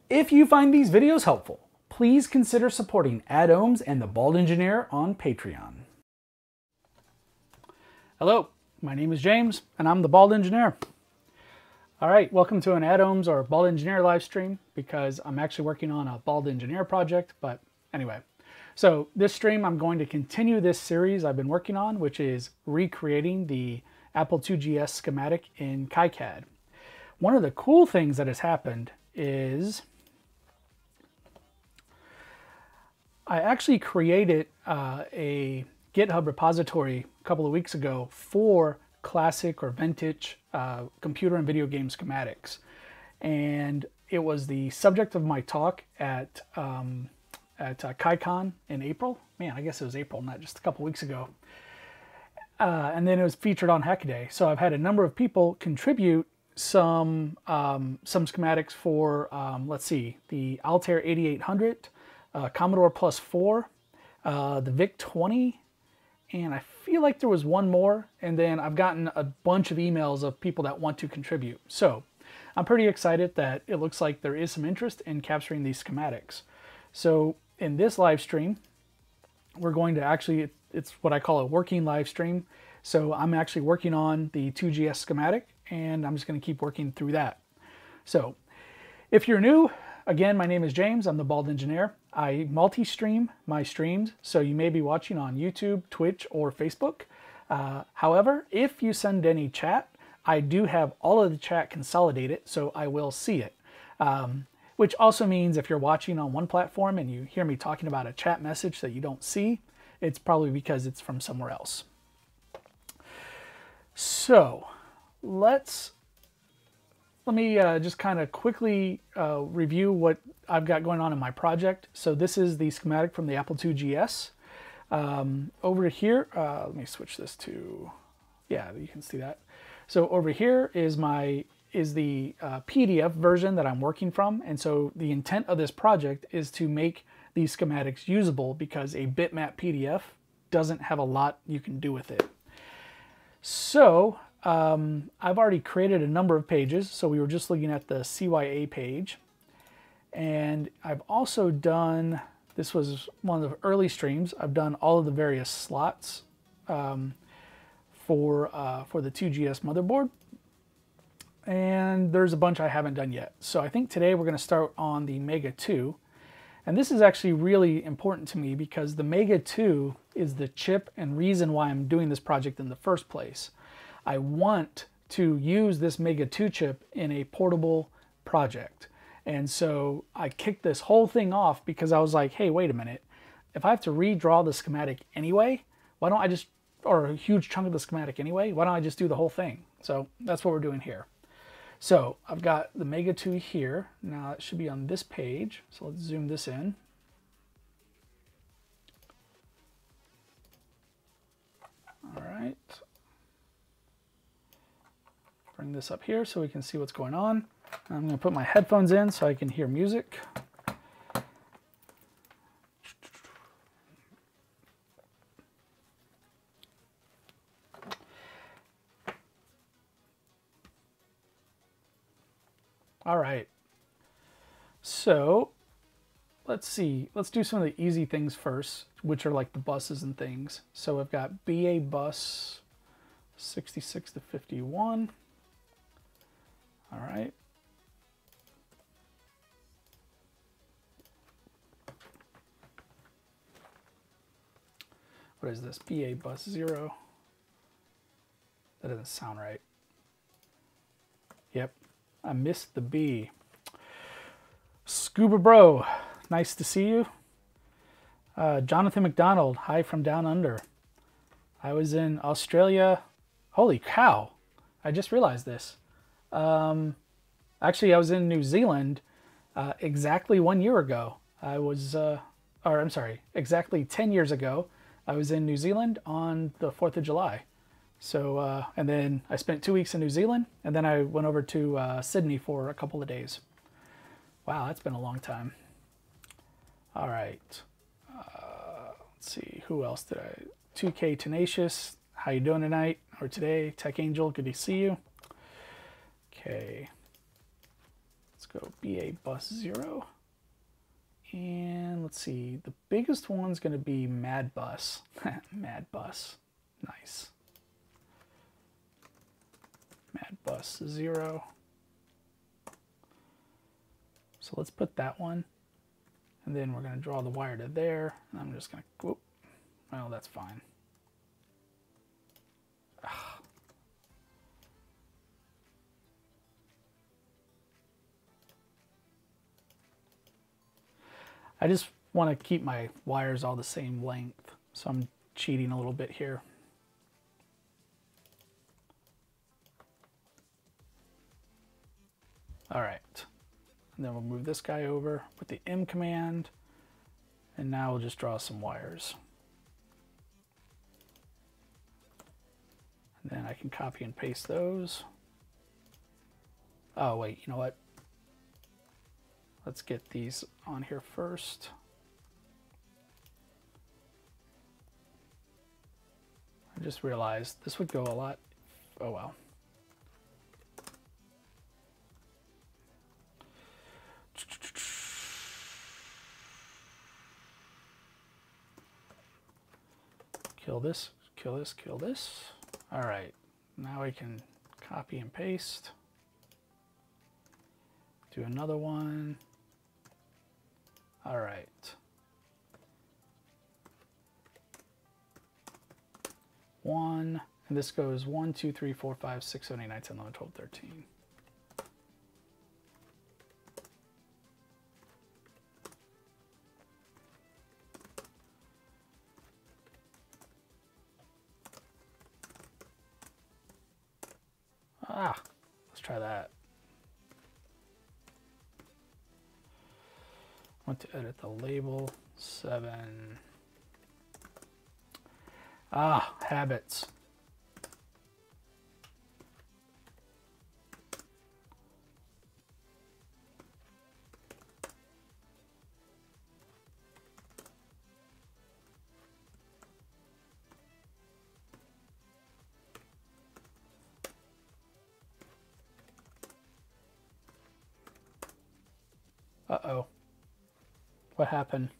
If you find these videos helpful, please consider supporting AddOhms and the Bald Engineer on Patreon. Hello, my name is James, and I'm the Bald Engineer. All right, welcome to an AddOhms or Bald Engineer live stream, because I'm actually working on a Bald Engineer project, but anyway. So this stream, I'm going to continue this series I've been working on, which is recreating the Apple IIgs schematic in KiCad. One of the cool things that has happened is I actually created a GitHub repository a couple of weeks ago for classic or vintage computer and video game schematics. And it was the subject of my talk at KiCad in April. Man, I guess it was April, not just a couple of weeks ago. And then it was featured on Hackaday. So I've had a number of people contribute some schematics for, let's see, the Altair 8800, Commodore Plus 4, the VIC-20, and I feel like there was one more, and then I've gotten a bunch of emails of people that want to contribute. So I'm pretty excited that it looks like there is some interest in capturing these schematics. So in this live stream, we're going to actually, it's what I call a working live stream. So I'm actually working on the 2GS schematic, and I'm just going to keep working through that. So if you're new, again, my name is James. I'm the Bald Engineer. I multi-stream my streams, so you may be watching on YouTube, Twitch, or Facebook. However, if you send any chat, I do have all of the chat consolidated, so I will see it. Which also means if you're watching on one platform and you hear me talking about a chat message that you don't see, it's probably because it's from somewhere else. So let me just kind of quickly review what I've got going on in my project. So this is the schematic from the Apple IIgs. Over here, let me switch this to, yeah, you can see that. So over here is the PDF version that I'm working from. And so the intent of this project is to make these schematics usable, because a bitmap PDF doesn't have a lot you can do with it. So I've already created a number of pages. So we were just looking at the CYA page. And I've also done, this was one of the early streams, I've done all of the various slots for the 2GS motherboard. And there's a bunch I haven't done yet. So I think today we're going to start on the Mega 2. And this is actually really important to me, because the Mega 2 is the chip and reason why I'm doing this project in the first place. I want to use this Mega 2 chip in a portable project. And so I kicked this whole thing off because I was like, hey, wait a minute. If I have to redraw the schematic anyway, why don't I just, or a huge chunk of the schematic anyway, why don't I just do the whole thing? So that's what we're doing here. So I've got the Mega 2 here. Now it should be on this page. So let's zoom this in. All right. Bring this up here so we can see what's going on. I'm going to put my headphones in so I can hear music. All right. So let's see. Let's do some of the easy things first, which are like the buses and things. So I've got BA bus 66 to 51. All right. What is this? BA bus 0. That doesn't sound right. Yep, I missed the B. Scuba Bro, nice to see you. Jonathan McDonald, hi from down under. I was in Australia. Holy cow, I just realized this. Actually, I was in New Zealand exactly 1 year ago. I was, or I'm sorry, exactly 10 years ago. I was in New Zealand on the 4th of July. So, and then I spent 2 weeks in New Zealand, and then I went over to Sydney for a couple of days. Wow, that's been a long time. All right. Let's see, who else did I... 2K Tenacious, how you doing tonight or today? Tech Angel, good to see you. Okay. Let's go BA Bus 0. And let's see, the biggest one's going to be Mad Bus. Mad Bus. Nice. Mad Bus 0. So let's put that one. And then we're going to draw the wire to there. And I'm just going to, whoop. Well, that's fine. Ugh. I just want to keep my wires all the same length. So I'm cheating a little bit here. All right. And then we'll move this guy over with the M command. And now we'll just draw some wires. And then I can copy and paste those. Oh, wait, you know what? Let's get these on here first. I just realized this would go a lot. Oh, well. Kill this, kill this, kill this. All right, now we can copy and paste. Do another one. All right. One, and this goes 1, 2, 3, 4, 5, 6, 7, 8, 9, 10, 11, 12, 13. Ah, let's try that. I want to edit the label 7. Ah, habits. Uh-oh. What happened?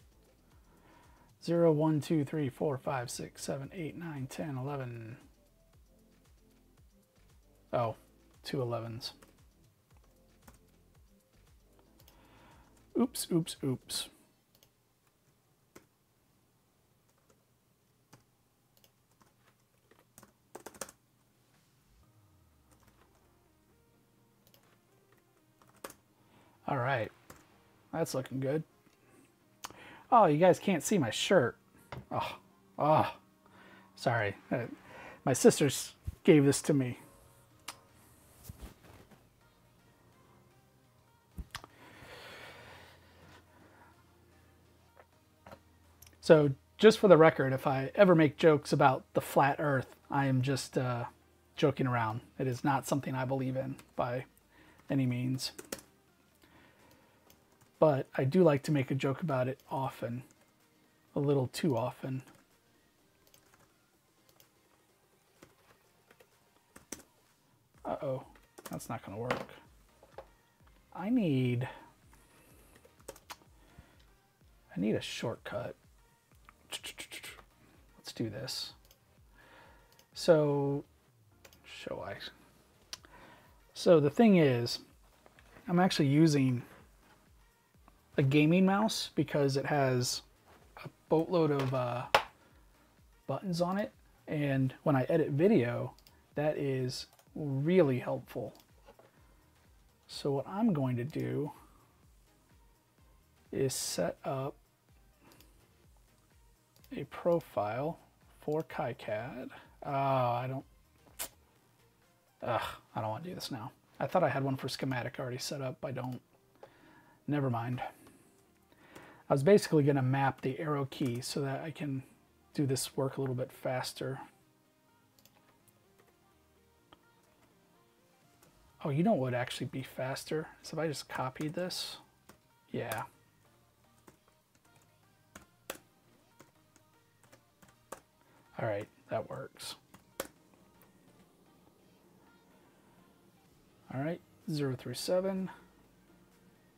0, 1, 2, 3, 4, 5, 6, 7, 8, 9, 10, 11. Oh, 2 11s. Oops, oops, oops. All right, that's looking good. Oh, you guys can't see my shirt. Oh, sorry. My sisters gave this to me. So just for the record, if I ever make jokes about the flat earth, I am just joking around. It is not something I believe in by any means. But I do like to make a joke about it often, a little too often. Uh-oh, that's not gonna work. I need a shortcut. Let's do this. So the thing is, I'm actually using a gaming mouse because it has a boatload of buttons on it, and when I edit video, that is really helpful. So what I'm going to do is set up a profile for KiCad. I don't want to do this now. I thought I had one for Schematic already set up. I don't. Never mind. I was basically going to map the arrow key so that I can do this work a little bit faster. Oh, you know what would actually be faster? So if I just copy this, yeah. All right, that works. All right, 0 through 7.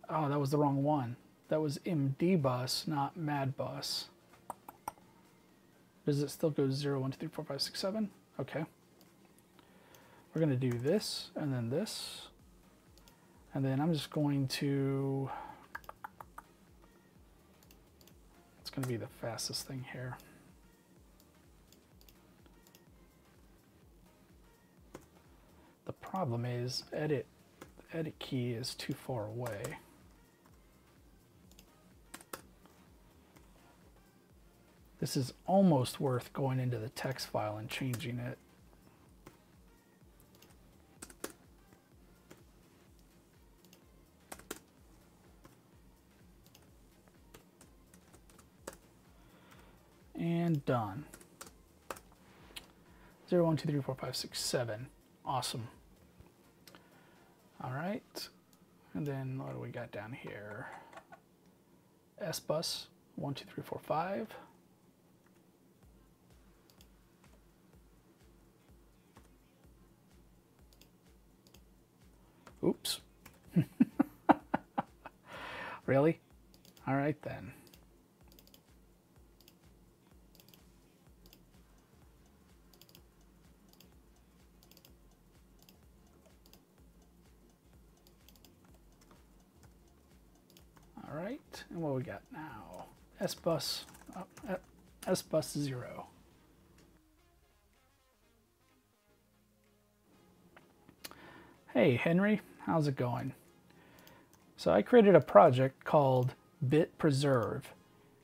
Oh, that was the wrong one. That was MD bus, not MAD bus. Does it still go 0, 1, 2, 3, 4, 5, 6, 7? Okay. We're going to do this, and then this. And then I'm just going to... It's going to be the fastest thing here. The problem is edit key is too far away. This is almost worth going into the text file and changing it. And done. 0, 1, 2, 3, 4, 5, 6, 7. Awesome. All right. And then what do we got down here? S bus 1, 2, 3, 4, 5. Oops. Really? All right then. All right, and what we got now? S bus 0. Hey Henry, how's it going? So I created a project called Bit Preserve,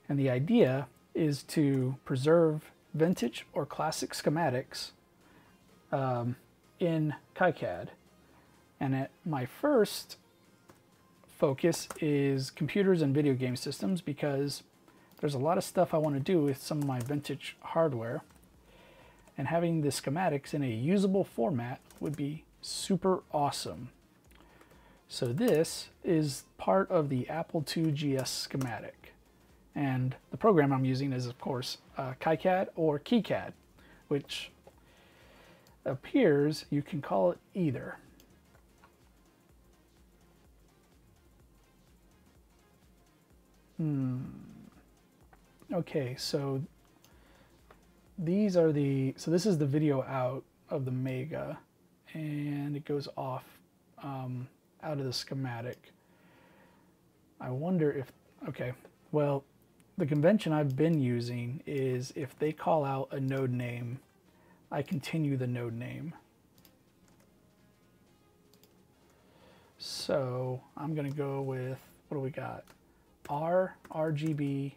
and the idea is to preserve vintage or classic schematics in KiCad. And my first focus is computers and video game systems, because there's a lot of stuff I want to do with some of my vintage hardware, and having the schematics in a usable format would be super awesome. So this is part of the Apple IIgs schematic, and the program I'm using is of course KiCad or KiCad, which appears you can call it either. Okay, so these are so this is the video out of the Mega, and it goes off out of the schematic. I wonder if, okay, well, the convention I've been using is if they call out a node name, I continue the node name. So I'm going to go with, what do we got? RRGB8.h,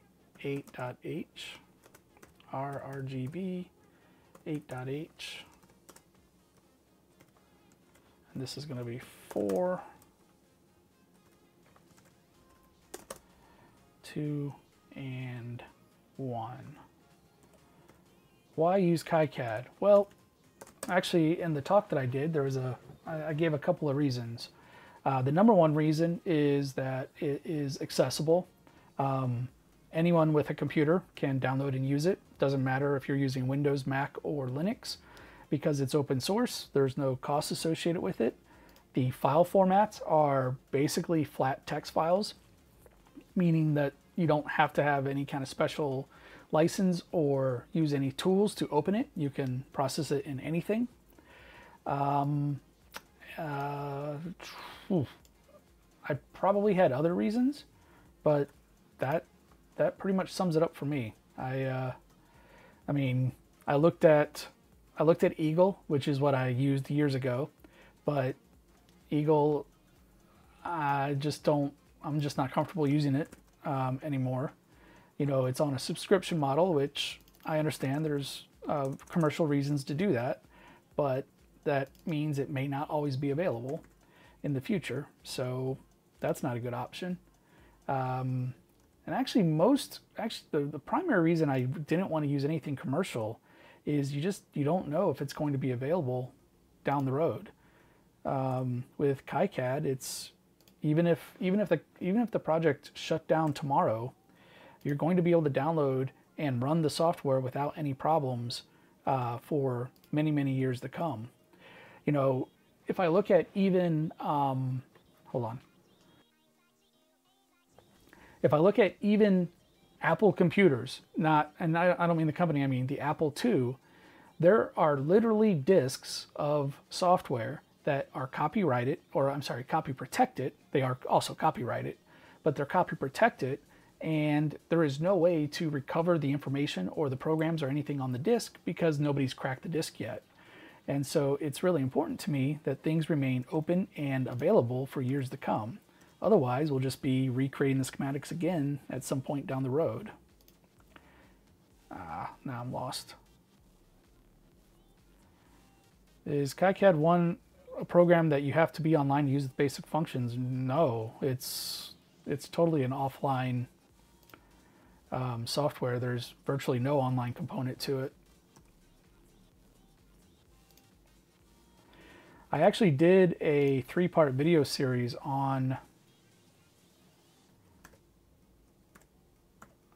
RRGB8.h, and this is going to be 4, 2, and 1. Why use KiCad? Well, actually, in the talk that I did, I gave a couple of reasons. The number one reason is that it is accessible. Anyone with a computer can download and use it. Doesn't matter if you're using Windows, Mac, or Linux, because it's open source. There's no cost associated with it. The file formats are basically flat text files, meaning that you don't have to have any kind of special license or use any tools to open it. You can process it in anything. I probably had other reasons, but that pretty much sums it up for me. I mean, I looked at Eagle, which is what I used years ago, but Eagle, I'm just not comfortable using it anymore. You know, it's on a subscription model, which I understand there's commercial reasons to do that, but that means it may not always be available in the future. So that's not a good option. And actually the primary reason I didn't want to use anything commercial is you don't know if it's going to be available down the road. with KiCad, it's even if the project shut down tomorrow, you're going to be able to download and run the software without any problems for many, many years to come. You know, if I look at even, hold on. If I look at even Apple computers, and I don't mean the company, I mean the Apple II, there are literally disks of software that are copyrighted, or I'm sorry, copy protected. They are also copyrighted, but they're copy protected, and there is no way to recover the information or the programs or anything on the disk because nobody's cracked the disk yet. And so it's really important to me that things remain open and available for years to come. Otherwise, we'll just be recreating the schematics again at some point down the road. Now I'm lost. Is KiCad a program that you have to be online to use the basic functions? No, it's totally an offline software. There's virtually no online component to it. I actually did a 3-part video series on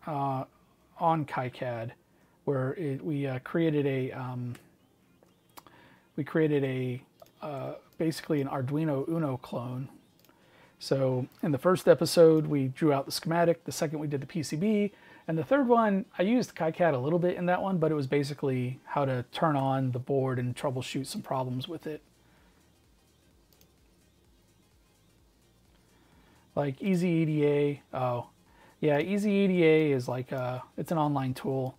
KiCad, where we created a basically an Arduino Uno clone. So in the first episode, we drew out the schematic. The second, we did the PCB. And the third one, I used KiCad a little bit in that one, but it was basically how to turn on the board and troubleshoot some problems with it. Like EasyEDA. Oh, yeah, EasyEDA is like it's an online tool.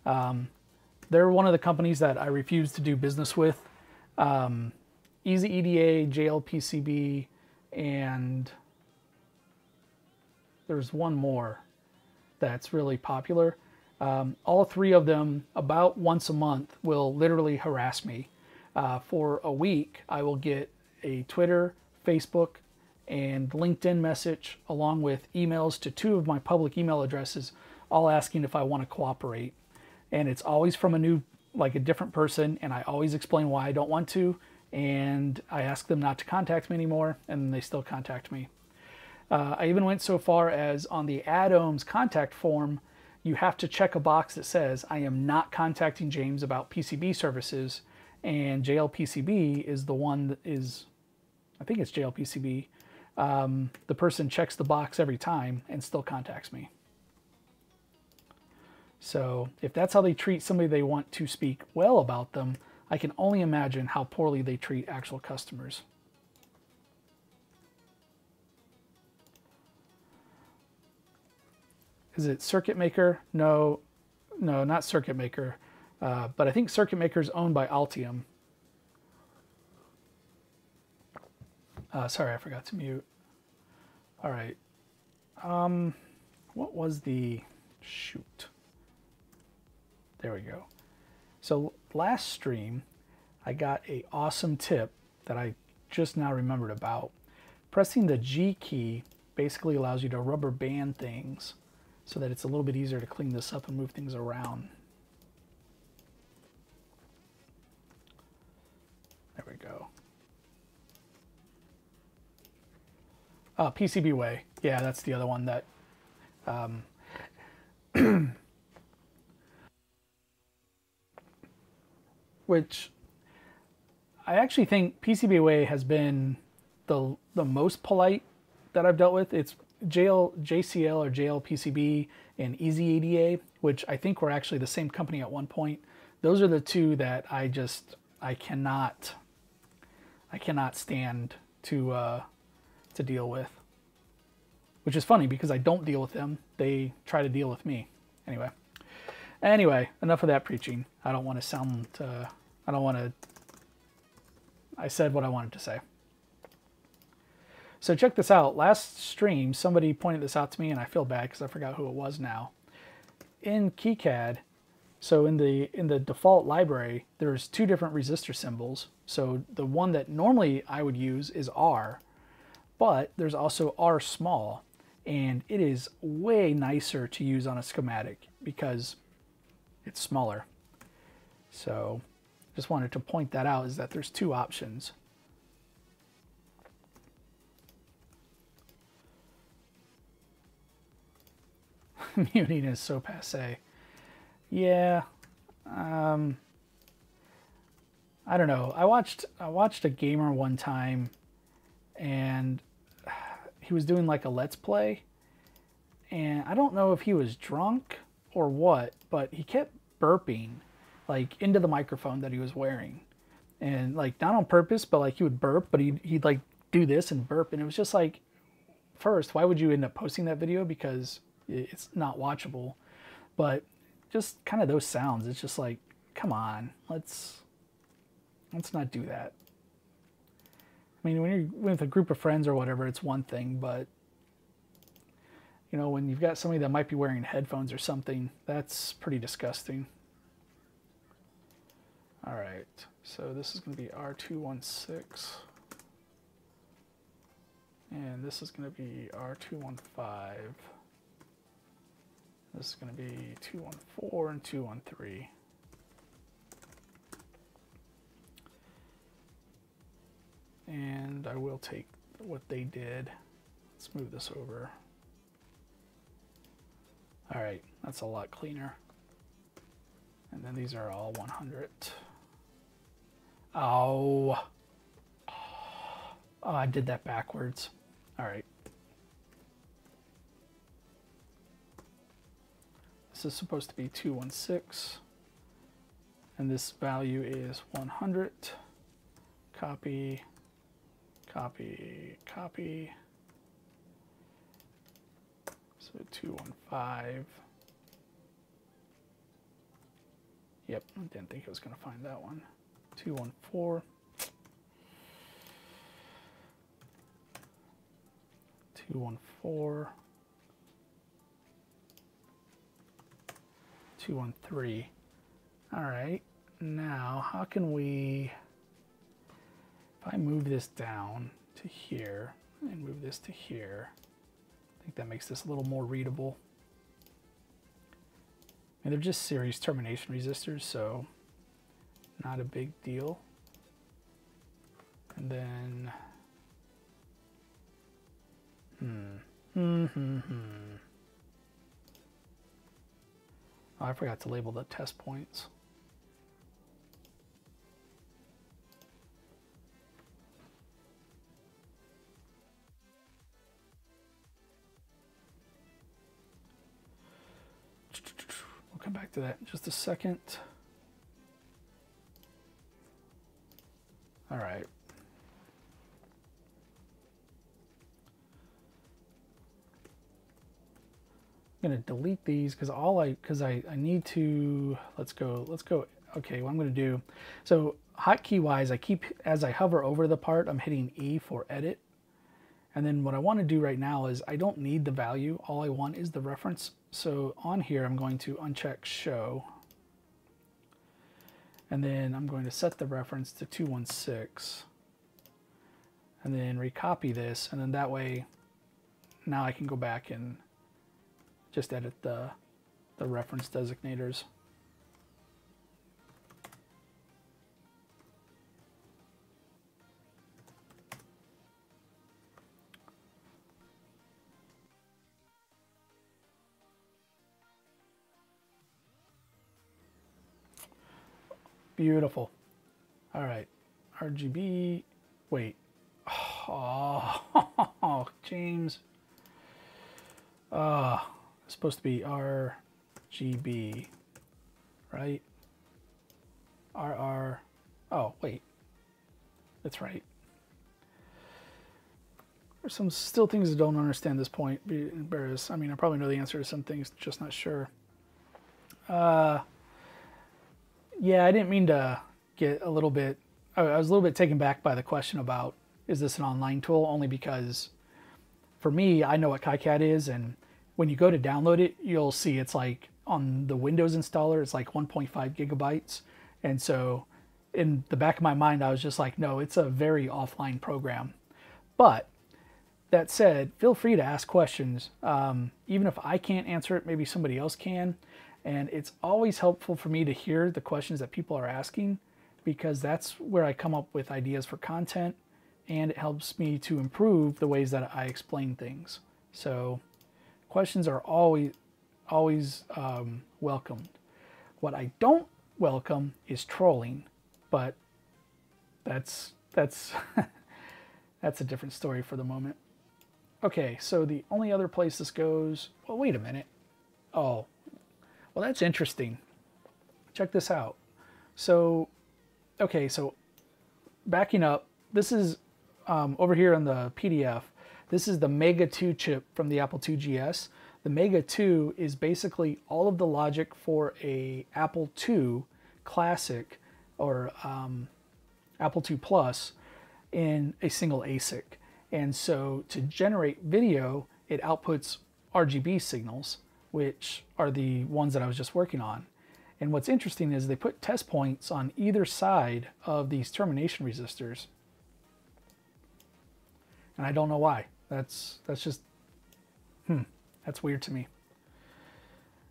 They're one of the companies that I refuse to do business with. EasyEDA, JLPCB, and there's one more that's really popular. All three of them, about once a month, will literally harass me. For a week, I will get a Twitter, Facebook, and LinkedIn message along with emails to 2 of my public email addresses, all asking if I want to cooperate. And it's always from a different person, and I always explain why I don't want to, and I ask them not to contact me anymore, and they still contact me. I even went so far as on the AddOhms contact form, you have to check a box that says, I am not contacting James about PCB services, and JLPCB is the one that is, I think it's JLPCB. The person checks the box every time and still contacts me. So if that's how they treat somebody they want to speak well about them, I can only imagine how poorly they treat actual customers. Is it Circuit Maker? No, not Circuit Maker. But I think Circuit Maker is owned by Altium. Sorry, I forgot to mute. All right. What was the... Shoot. There we go. So last stream, I got an awesome tip that I just now remembered about. Pressing the G key basically allows you to rubber band things so that it's a little bit easier to clean this up and move things around. There we go. PCB Way. Yeah, that's the other one that... which I actually think PCB Way has been the most polite that I've dealt with. It's JCL or JLPCB and EasyEDA, which I think were actually the same company at one point. Those are the two that I cannot stand to deal with. Which is funny because I don't deal with them. They try to deal with me. Anyway, enough of that preaching. I don't want to sound, I said what I wanted to say. So check this out. Last stream, somebody pointed this out to me and I feel bad because I forgot who it was now. In KiCad, so in the default library, there's 2 different resistor symbols. So the one that normally I would use is R, but there's also R small, and it is way nicer to use on a schematic because it's smaller. So just wanted to point that out, is that there's 2 options. Muting is so passe. Yeah. I don't know. I watched a gamer one time, and he was doing like a let's play, and I don't know if he was drunk or what, but he kept burping like into the microphone that he was wearing, and like not on purpose, but like he would burp, but he'd like do this and burp, and it was just like, first, why would you end up posting that video? Because it's not watchable. But just kind of those sounds, it's just like, come on, let's not do that. I mean, when you're with a group of friends or whatever, it's one thing, but you know, when you've got somebody that might be wearing headphones or something, that's pretty disgusting. All right, so this is going to be R216. And this is going to be R215. This is going to be 214 and 213. And I will take what they did. Let's move this over. All right, that's a lot cleaner. And then these are all 100. Oh, I did that backwards. All right. This is supposed to be 216. And this value is 100. Copy, copy, copy. So 215. Yep, I didn't think I was going to find that one. 214. 214. 213. All right, now how can we, if I move this down to here and move this to here, I think that makes this a little more readable. And they're just series termination resistors, so not a big deal. And then, Oh, I forgot to label the test points. We'll come back to that in just a second. All right. I'm going to delete these because I need to, let's go. Okay, what I'm going to do, so hotkey wise, as I hover over the part, I'm hitting E for edit. And then what I want to do right now is I don't need the value. All I want is the reference. So on here, I'm going to uncheck show. And then I'm going to set the reference to 216. And then recopy this. And then that way, now I can go back and just edit the reference designators. Beautiful. All right, RGB, wait. Oh, James. It's supposed to be RGB, right? RR, oh, wait. That's right. There's some still things I don't understand at this point. I mean, I probably know the answer to some things, just not sure. Yeah, I didn't mean to get a little bit, I was a little bit taken back by the question about, is this an online tool? Only because for me, I know what KiCad is, and when you go to download it, you'll see it's like on the Windows installer, it's like 1.5 gigabytes. And so in the back of my mind, I was just like, no, it's a very offline program. But that said, feel free to ask questions. Even if I can't answer it, maybe somebody else can. And it's always helpful for me to hear the questions that people are asking, because that's where I come up with ideas for content, and it helps me to improve the ways that I explain things. So questions are always always welcomed. What I don't welcome is trolling, but that's that's a different story for the moment. Okay, so the only other place this goes, well, wait a minute. Oh, well, that's interesting. Check this out. So, okay, so backing up, this is over here in the PDF. This is the Mega 2 chip from the Apple IIgs. The Mega 2 is basically all of the logic for a Apple II Classic or Apple II Plus in a single ASIC. And so to generate video, it outputs RGB signals, which are the ones that I was just working on. And what's interesting is they put test points on either side of these termination resistors. And I don't know why. That's just, that's weird to me.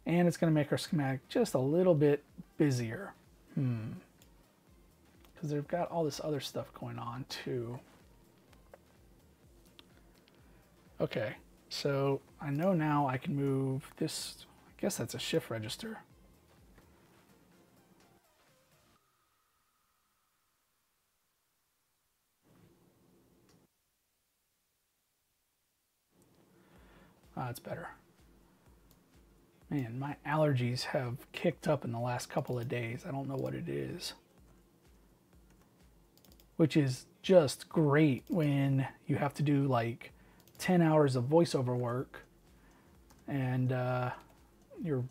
And it's going to make our schematic just a little bit busier. Because they've got all this other stuff going on too. Okay, so I know now I can move this, I guess that's a shift register. It's better. Man, my allergies have kicked up in the last couple of days. I don't know what it is. Which is just great when you have to do like 10 hours of voiceover work and your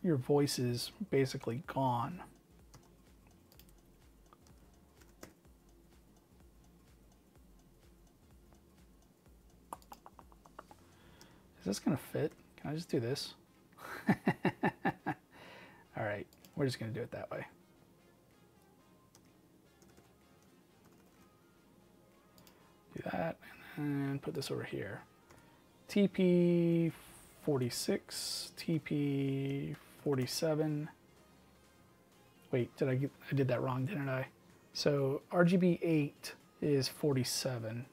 voice is basically gone. Is this gonna fit? Can I just do this? All right, we're just gonna do it that way. Do that, and then put this over here. TP46, TP47. Wait, I did that wrong, didn't I? So RGB 8 is 47.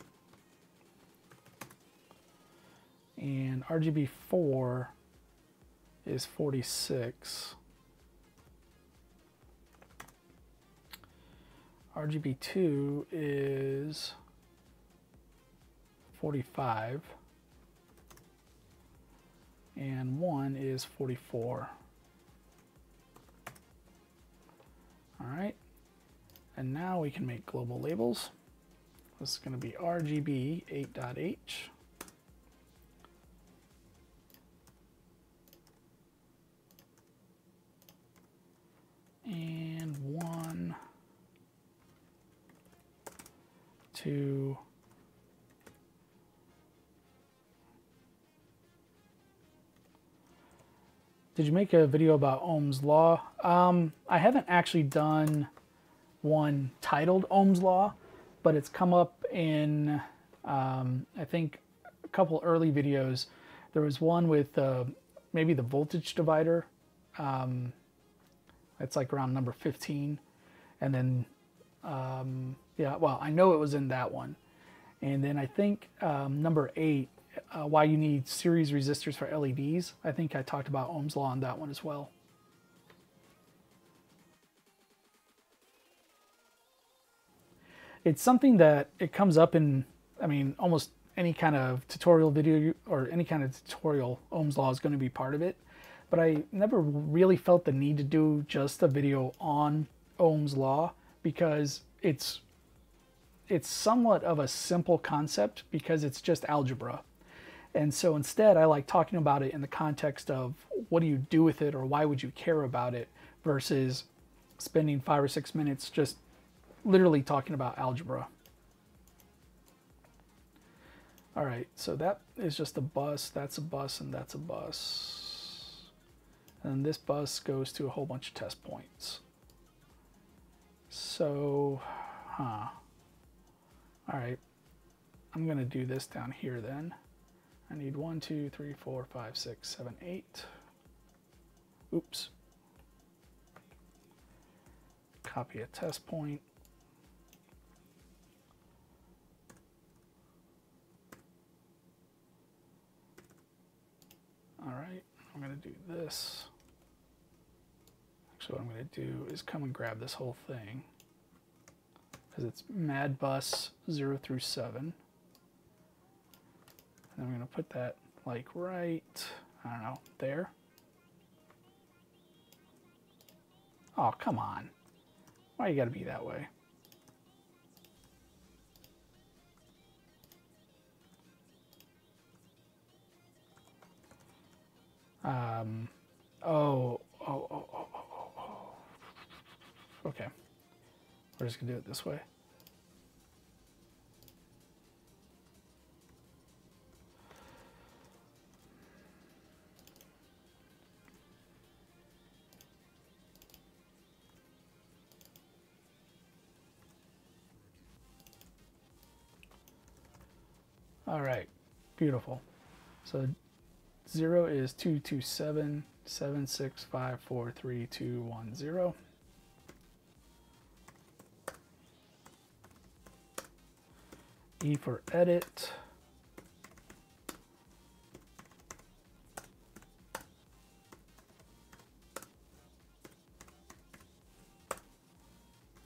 And RGB 4 is 46. RGB 2 is 45. And 1 is 44. All right. And now we can make global labels. This is going to be RGB 8.h. And 1, 2, did you make a video about Ohm's law? I haven't actually done one titled Ohm's law, but it's come up in I think a couple early videos. There was one with maybe the voltage divider. It's like around number 15. And then, yeah, well, I know it was in that one. And then I think number 8, why you need series resistors for LEDs. I think I talked about Ohm's law on that one as well. It's something that it comes up in, I mean, almost any kind of tutorial video or any kind of tutorial. Ohm's law is going to be part of it. But I never really felt the need to do just a video on Ohm's law because it's somewhat of a simple concept because it's just algebra. And so instead I like talking about it in the context of what do you do with it or why would you care about it versus spending 5 or 6 minutes just literally talking about algebra. All right, so that is just a bus, that's a bus, and that's a bus. And this bus goes to a whole bunch of test points. So, all right, I'm going to do this down here then. I need 1, 2, 3, 4, 5, 6, 7, 8. Oops. Copy a test point. All right, I'm going to do this. Actually, what I'm going to do is come and grab this whole thing, because it's mad bus 0 through 7. And I'm going to put that like right, I don't know, there. Oh, come on. Why you got to be that way? Okay. We're just going to do it this way. All right, beautiful. So 0 is 227 765 43210. E for edit.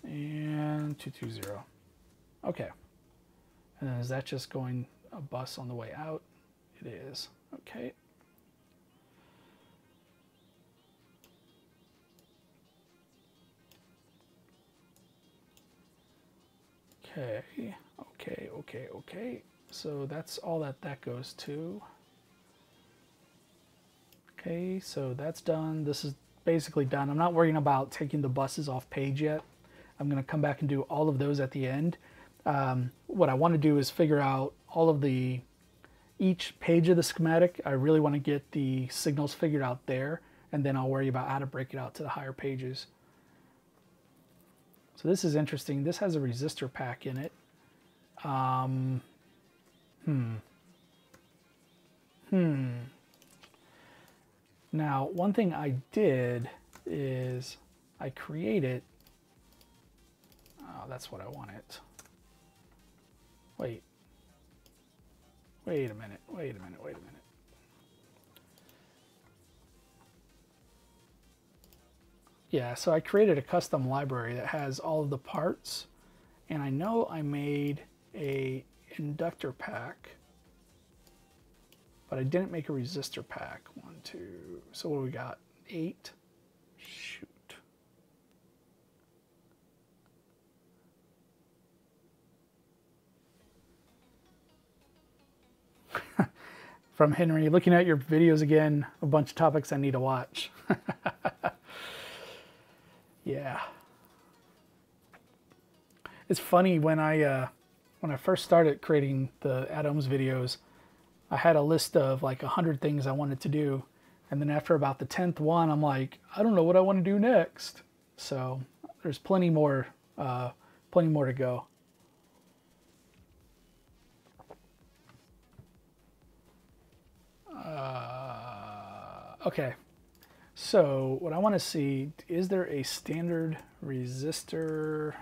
And 220. Okay. And then is that just going a bus on the way out? It is. Okay. Okay. So that's all that goes to. Okay, so that's done. This is basically done. I'm not worrying about taking the buses off page yet. I'm going to come back and do all of those at the end. What I want to do is figure out all of each page of the schematic. I really want to get the signals figured out there, and then I'll worry about how to break it out to the higher pages. So this is interesting. This has a resistor pack in it. Now, one thing I did is I created, oh, that's what I wanted. Wait a minute. Yeah, so I created a custom library that has all of the parts, and I know I made a inductor pack, but I didn't make a resistor pack. 1, 2, so what do we got? 8. Shoot. From Henry, looking at your videos again, a bunch of topics I need to watch. Yeah. It's funny, when I first started creating the AddOhms videos, I had a list of like 100 things I wanted to do, and then after about the 10th one, I'm like, I don't know what I want to do next. So there's plenty more to go. Okay, so what I want to see, is there a standard resistor?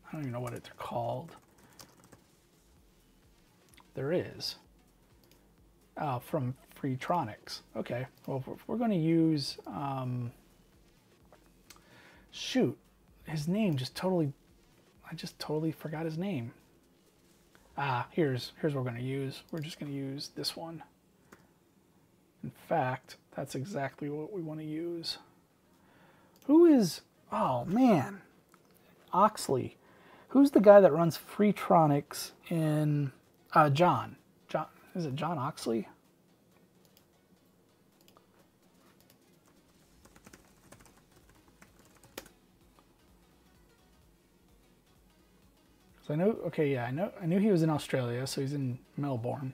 I don't even know what they're called. There is. From Freetronics. Okay, well, if we're going to use, shoot, his name just totally, I just totally forgot his name. Here's what we're going to use. We're just going to use this one. In fact, that's exactly what we want to use. Who is, oh man, Oxley. Who's the guy that runs Freetronics in, John, is it John Oxley? So I know, okay, yeah, I knew he was in Australia, so he's in Melbourne.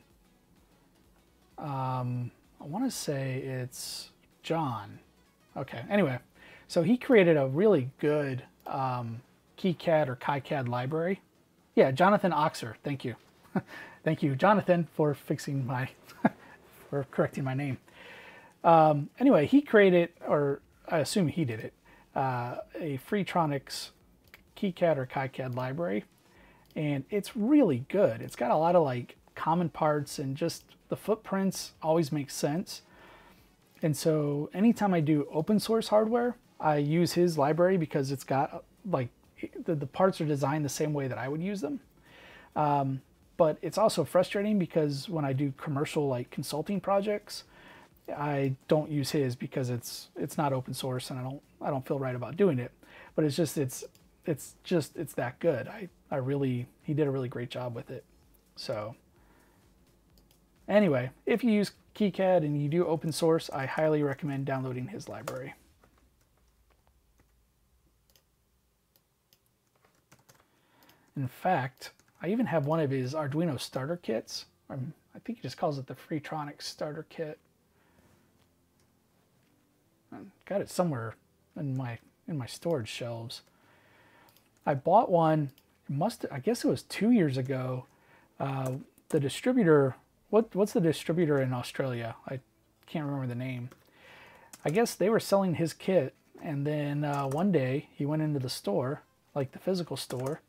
I want to say it's John. Okay, anyway, so he created a really good KiCad or KiCad library. Yeah, Jonathan Oxer, thank you. Thank you, Jonathan, for fixing my, for correcting my name. Anyway, he created, or I assume he did it, a Freetronics KiCad or KiCad library, and it's really good. It's got a lot of like common parts, and just the footprints always make sense. And so anytime I do open source hardware, I use his library because it's got like the parts are designed the same way that I would use them. But it's also frustrating because when I do commercial like consulting projects, I don't use his because it's not open source and I don't feel right about doing it. But it's that good. I really, he did a really great job with it. So anyway, if you use KiCad and you do open source, I highly recommend downloading his library. In fact, I even have one of his Arduino starter kits. I think he just calls it the Freetronics starter kit. I've got it somewhere in my storage shelves. I bought one. I guess it was 2 years ago. The distributor. What's the distributor in Australia? I can't remember the name. I guess they were selling his kit, and then one day he went into the store, like the physical store,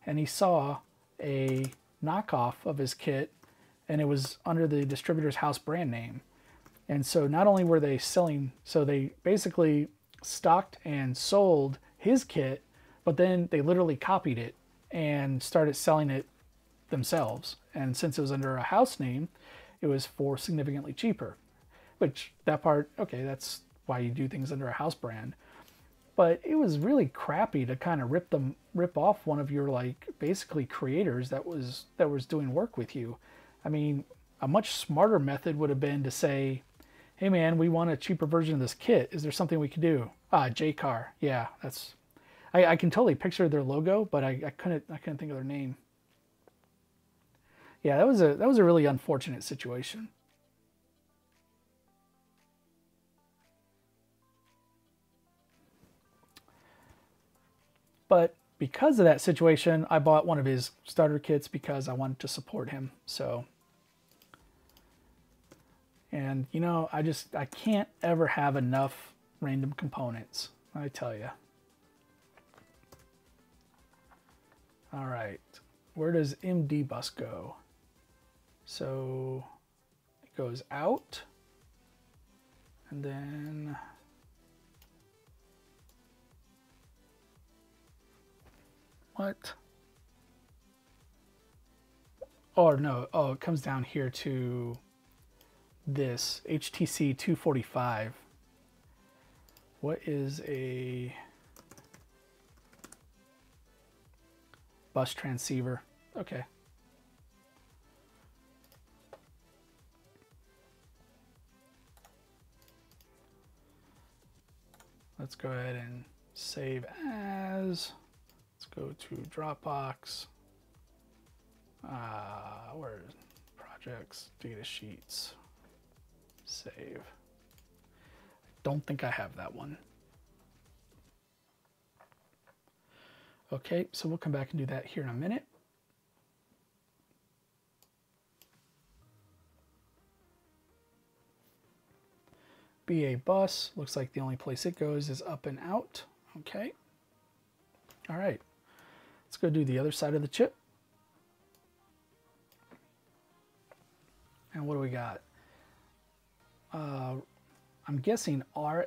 and he saw a knockoff of his kit, and it was under the distributor's house brand name. And so not only were they selling, so they basically stocked and sold his kit, but then they literally copied it and started selling it themselves. And since it was under a house name, it was for significantly cheaper. Which, that part, okay, that's why you do things under a house brand. But it was really crappy to kind of rip off one of your like basically creators that was doing work with you. I mean, a much smarter method would have been to say, hey man, we want a cheaper version of this kit. Is there something we could do? JCar. Yeah, that's. I can totally picture their logo, but I couldn't think of their name. Yeah, that was a really unfortunate situation. But because of that situation, I bought one of his starter kits because I wanted to support him. So, and you know, I can't ever have enough random components, I tell you. All right, where does MD bus go? So it goes out, and then what? Oh no, oh, it comes down here to this HTC 245. What is a bus transceiver? Okay. Let's go ahead and save as. Let's go to Dropbox. Where's projects, data sheets, save. Don't think I have that one. Okay, so we'll come back and do that here in a minute. BA bus, looks like the only place it goes is up and out. Okay. All right, let's go do the other side of the chip. And what do we got? I'm guessing RA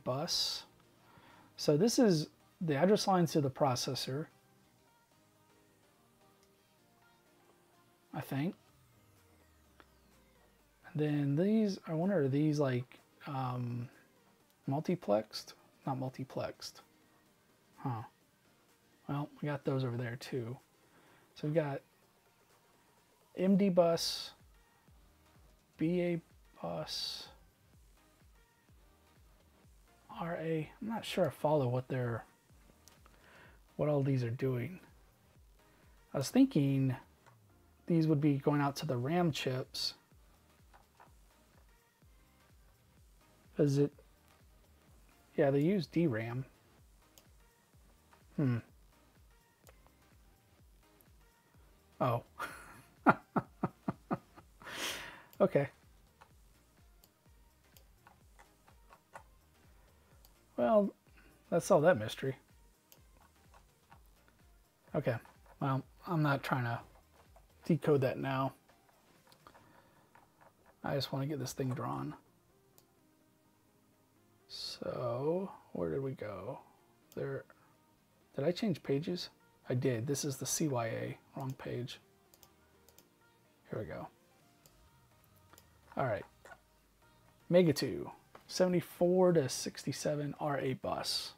bus. So this is the address lines to the processor, I think. And then these, I wonder, are these like multiplexed? Not multiplexed. Huh. Well, we got those over there too. So we've got MD bus, BA bus, RA. I'm not sure I follow what all these are doing. I was thinking these would be going out to the RAM chips. Is it? Yeah, they use DRAM. Oh. Okay. Well, let's solve that mystery. Okay. Well, I'm not trying to decode that now. I just want to get this thing drawn. So where did we go? There. Did I change pages? I did. This is the CYA, wrong page. Here we go. All right. Mega 2, 74 to 67 RA bus.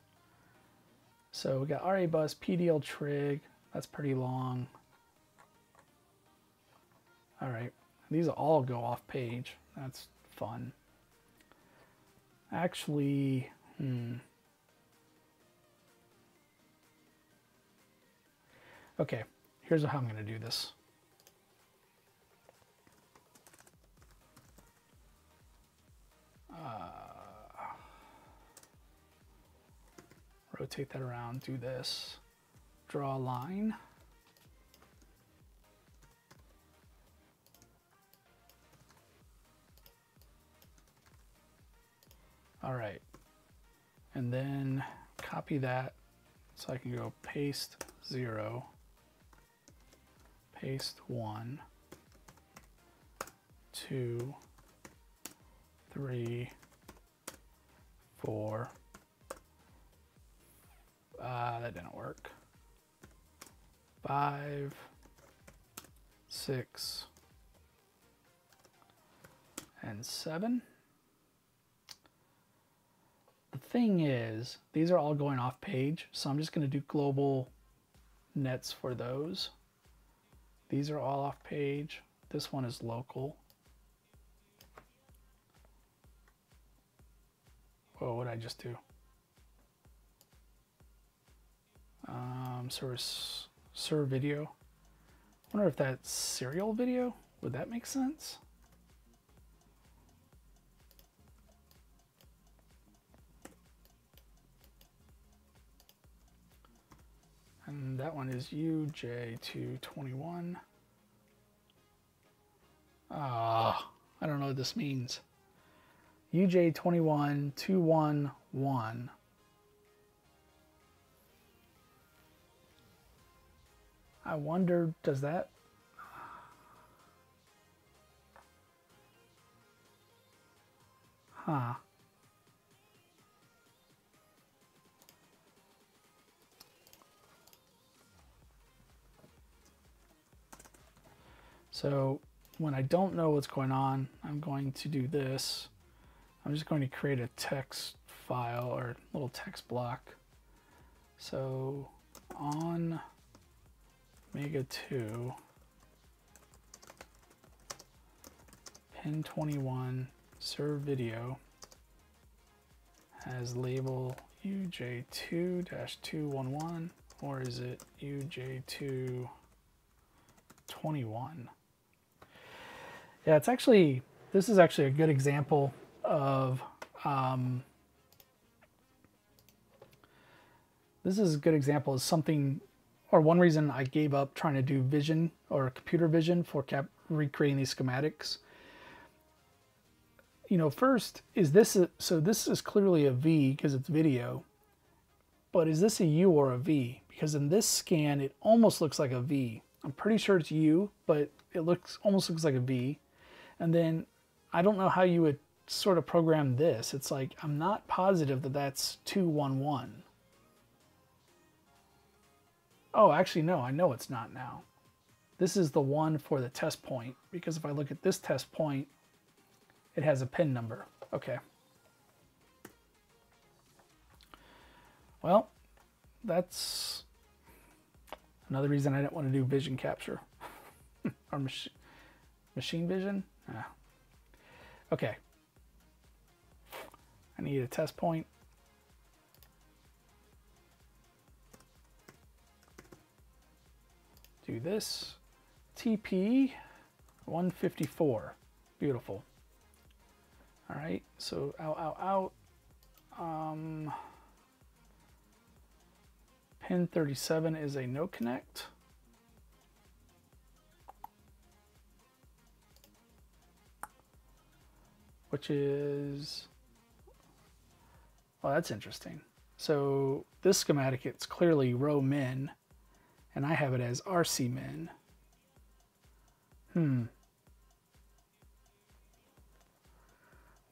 So we got RA bus, PDL trig. That's pretty long. All right. These all go off page. That's fun. Actually, okay, here's how I'm going to do this. Rotate that around, do this. Draw a line. All right, and then copy that so I can go paste 0, paste 1, 2, 3, 4. That didn't work. 5, 6, and 7. The thing is, these are all going off page, so I'm just going to do global nets for those. These are all off page. This one is local. Whoa, what did I just do? Serve video. I wonder if that's serial video. Would that make sense? And that one is UJ221. I don't know what this means. UJ21211. I wonder, does that... Huh. So when I don't know what's going on, I'm going to do this. I'm just going to create a text file or little text block. So on Mega 2, pin 21, serve video has label UJ2-211, or is it UJ221? Yeah, it's actually, this is actually a good example of, something, or one reason I gave up trying to do vision or computer vision for recreating these schematics. You know, first, is this, so this is clearly a V because it's video, but is this a U or a V? Because in this scan, it almost looks like a V. I'm pretty sure it's U, but it almost looks like a V. And then I don't know how you would sort of program this. It's like, I'm not positive that that's 211. Oh, actually, no, I know it's not now. This is the one for the test point, because if I look at this test point, it has a pin number. Okay. Well, that's another reason I didn't want to do vision capture. Or machine vision? Okay. I need a test point. Do this. TP 154. Beautiful. All right, so out. Pin 37 is a no connect. Which is, well, that's interesting. So this schematic, it's clearly row min, and I have it as RC min.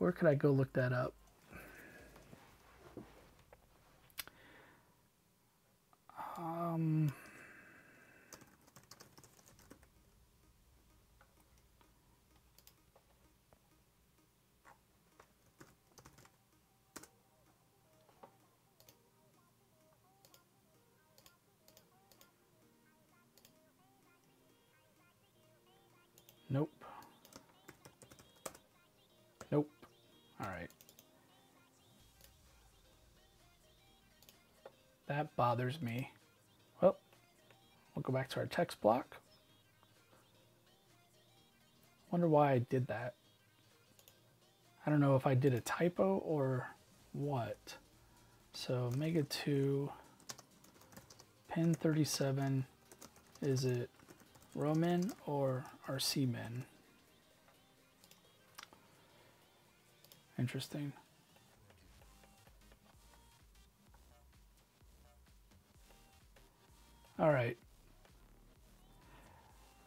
where could I go look that up? Nope. Nope. All right. That bothers me. Well, we'll go back to our text block. Wonder why I did that. I don't know if I did a typo or what. So Mega 2, pin 37, is it Roman or RC min? Interesting. All right.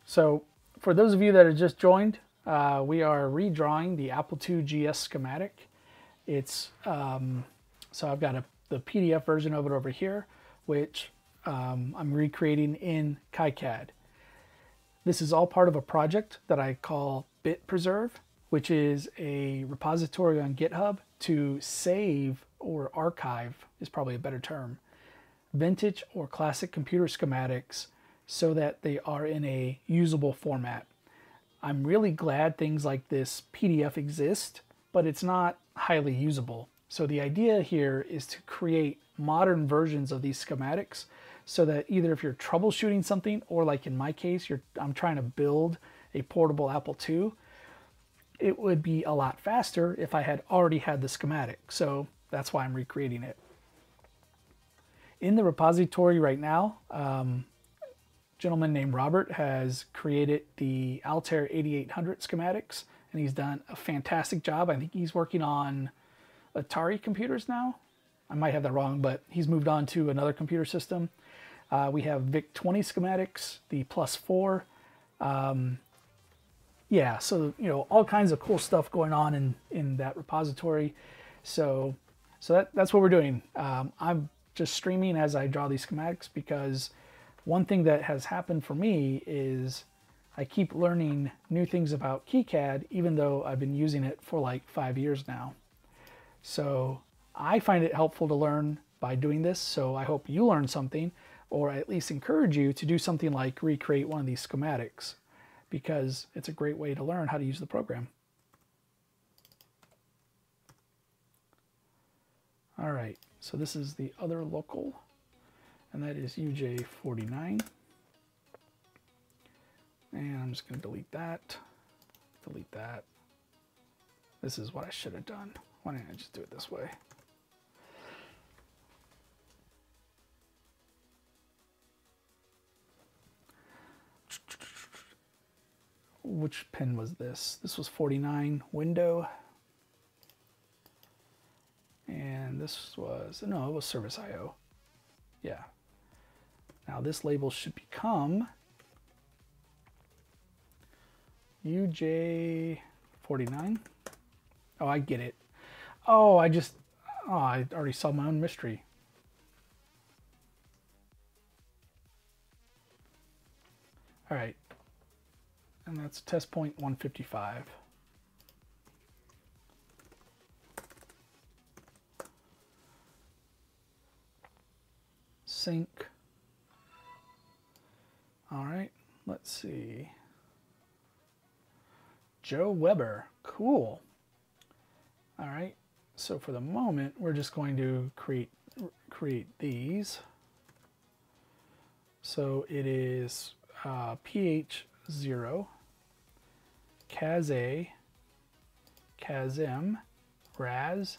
So for those of you that have just joined, we are redrawing the Apple IIgs schematic. It's so I've got the PDF version of it over here, which I'm recreating in KiCad. This is all part of a project that I call Bit Preserve, which is a repository on GitHub to save or archive, is probably a better term, vintage or classic computer schematics so that they are in a usable format. I'm really glad things like this PDF exist, but it's not highly usable. So the idea here is to create modern versions of these schematics so that either if you're troubleshooting something, or like in my case, I'm trying to build a portable Apple II, it would be a lot faster if I had already had the schematic. So that's why I'm recreating it. In the repository right now, a gentleman named Robert has created the Altair 8800 schematics, and he's done a fantastic job. I think he's working on Atari computers now. I might have that wrong, but he's moved on to another computer system. We have VIC-20 schematics, the +4. Yeah, so all kinds of cool stuff going on in that repository. So that's what we're doing. I'm just streaming as I draw these schematics, because one thing that has happened for me is I keep learning new things about KiCad, even though I've been using it for like 5 years now. So I find it helpful to learn by doing this. So I hope you learn something, or at least encourage you to do something like recreate one of these schematics, because it's a great way to learn how to use the program. All right, so this is the other local, and that is UJ49. And I'm just going to delete that, delete that. This is what I should have done. Why didn't I just do it this way? Which pin was this? This was 49, window. And this was, no, it was service IO. Yeah. Now this label should become UJ49. Oh, I get it. Oh, I already saw my own mystery. All right. And that's test point 155. Sync. All right, let's see. Joe Weber, cool. All right, so for the moment, we're just going to create these. So it is PH0, CAS-A, CAS-M, RAS,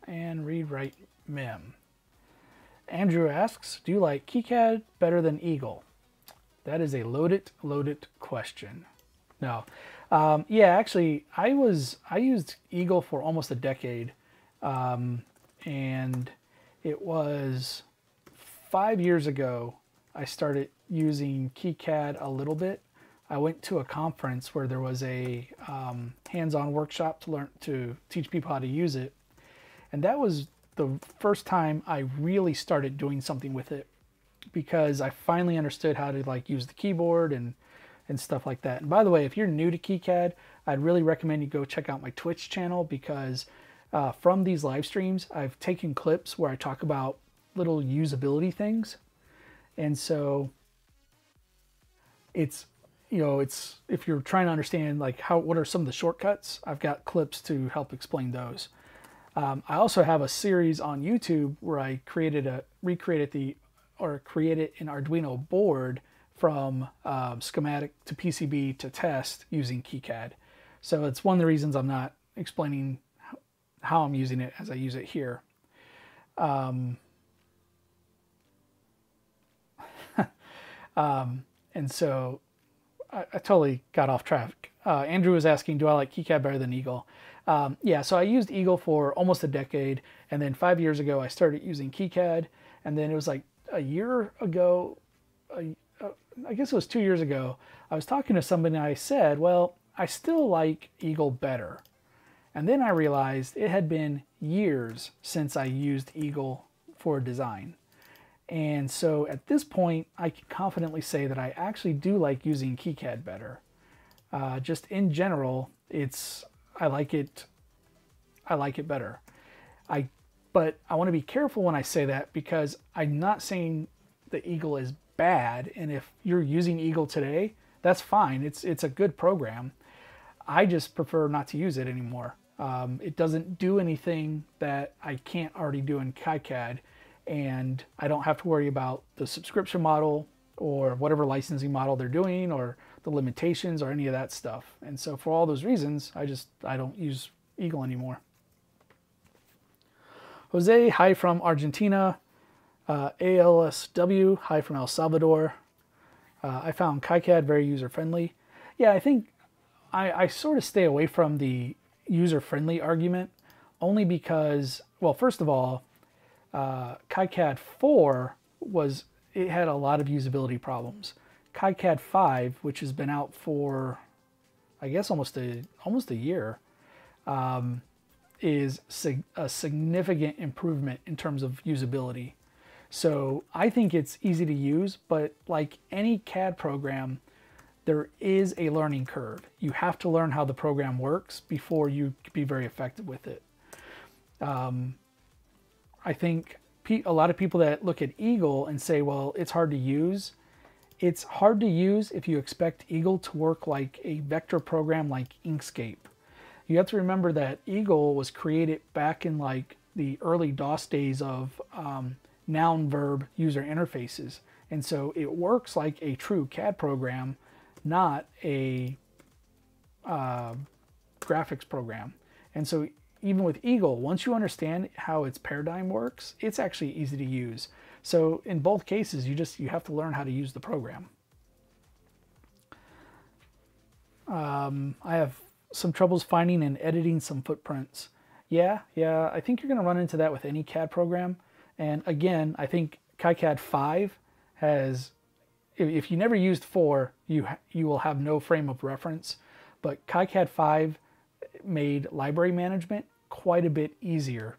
and read-write mem. Andrew asks, do you like KiCad better than Eagle? That is a loaded question. No. Yeah, actually, I used Eagle for almost a decade. And it was 5 years ago I started using KiCad a little bit. I went to a conference where there was a hands-on workshop to teach people how to use it, and that was the first time I really started doing something with it, because I finally understood how to like use the keyboard and stuff like that. And by the way, if you're new to KiCad, I'd really recommend you go check out my Twitch channel, because from these live streams, I've taken clips where I talk about little usability things. And so it's, it's, if you're trying to understand like what are some of the shortcuts, I've got clips to help explain those. I also have a series on YouTube where I created an Arduino board from schematic to PCB to test using KiCad. So it's one of the reasons I'm not explaining how I'm using it as I use it here. And so I totally got off track. Andrew was asking, do I like KiCad better than Eagle? Yeah, so I used Eagle for almost a decade, and then 5 years ago I started using KiCad, and then it was like a year ago, I guess it was 2 years ago, I was talking to somebody and I said, well, I still like Eagle better. And then I realized it had been years since I used Eagle for design. And so at this point, I can confidently say that I actually do like using KiCad better. Just in general, I like it better. But I want to be careful when I say that, because I'm not saying the Eagle is bad, and if you're using Eagle today, that's fine. It's a good program. I just prefer not to use it anymore. It doesn't do anything that I can't already do in KiCad, and I don't have to worry about the subscription model or whatever licensing model they're doing, or the limitations or any of that stuff. And so for all those reasons, I don't use Eagle anymore. Jose, hi from Argentina. ALSW, hi from El Salvador. I found KiCad very user-friendly. Yeah, I think I sort of stay away from the user-friendly argument, only because, well, first of all, KiCad 4 had a lot of usability problems. KiCad 5, which has been out for, I guess, almost a year, is a significant improvement in terms of usability. So I think it's easy to use, but like any CAD program, there is a learning curve. You have to learn how the program works before you can be very effective with it. I think a lot of people that look at Eagle and say, well, it's hard to use. It's hard to use if you expect Eagle to work like a vector program like Inkscape. You have to remember that Eagle was created back in like the early DOS days of noun-verb user interfaces. And so it works like a true CAD program, not a graphics program. And so even with Eagle, once you understand how its paradigm works, it's actually easy to use. So in both cases, you have to learn how to use the program. I have some troubles finding and editing some footprints. Yeah, I think you're going to run into that with any CAD program. And again, I think KiCad 5 has, if you never used 4, you will have no frame of reference. But KiCad 5 made library management quite a bit easier.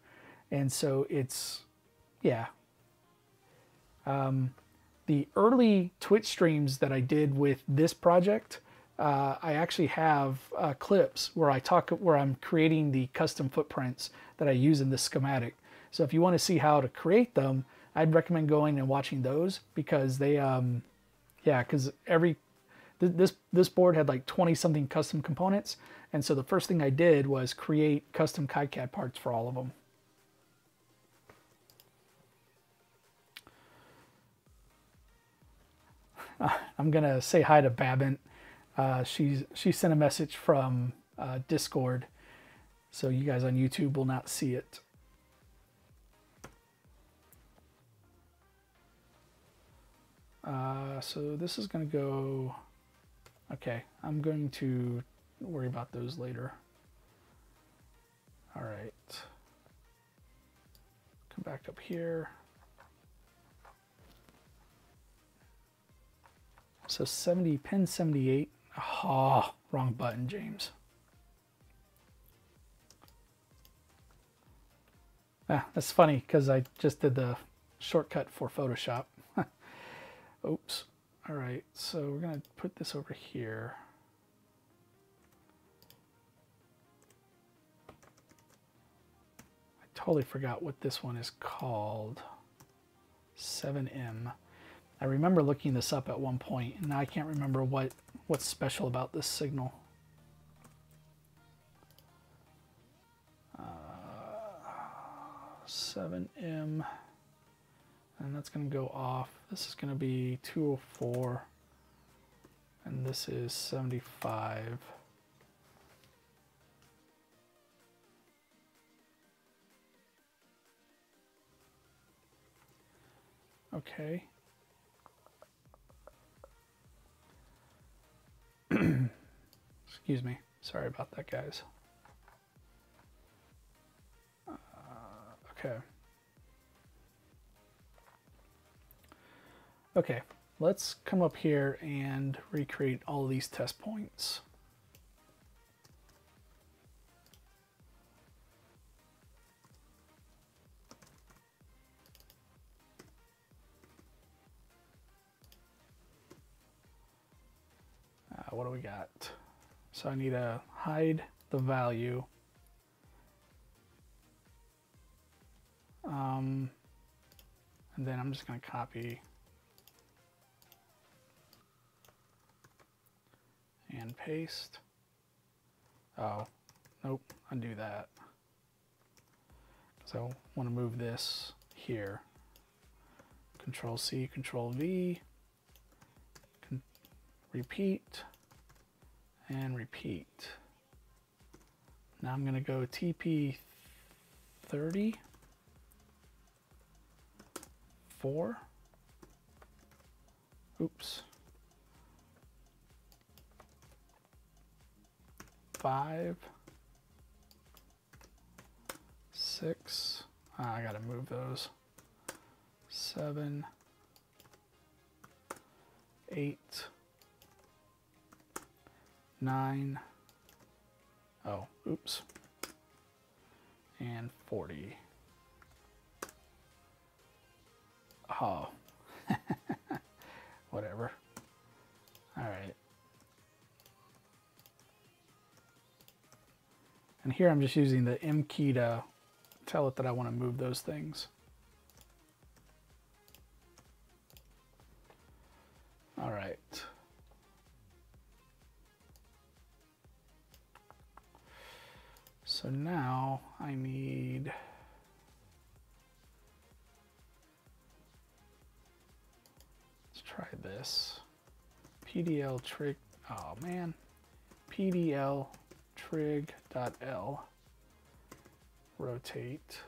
And so it's, yeah. The early Twitch streams that I did with this project, I actually have clips where I'm creating the custom footprints that I use in this schematic. So if you want to see how to create them, I'd recommend going and watching those, because they, because this board had like 20 something custom components. And so the first thing I did was create custom KiCad parts for all of them. I'm gonna say hi to Babin. She sent a message from Discord, so you guys on YouTube will not see it. So this is gonna go. Okay, I'm going to worry about those later. All right, come back up here. So pin 78 Oh, wrong button, James. Ah, that's funny because I just did the shortcut for Photoshop. Oops. All right, so we're going to put this over here. I totally forgot what this one is called. 7M. I remember looking this up at one point, and now I can't remember what's special about this signal. 7M, and that's going to go off. This is going to be 204, and this is 75. Okay. Excuse me. Sorry about that, guys. Okay. Okay, let's come up here and recreate all of these test points. What do we got? So I need to hide the value. And then I'm just going to copy and paste. Oh, nope, undo that. So I want to move this here. Control C, Control V, repeat, and repeat. Now I'm going to go TP 30. 4. Oops. 5. 6. I gotta move those. 7. 8. 9. Oh, oops. And 40. Oh, whatever. All right. And here I'm just using the M key to tell it that I want to move those things. All right. So now I need... try this. PDL trig, oh man. PDL trig.l. Rotate.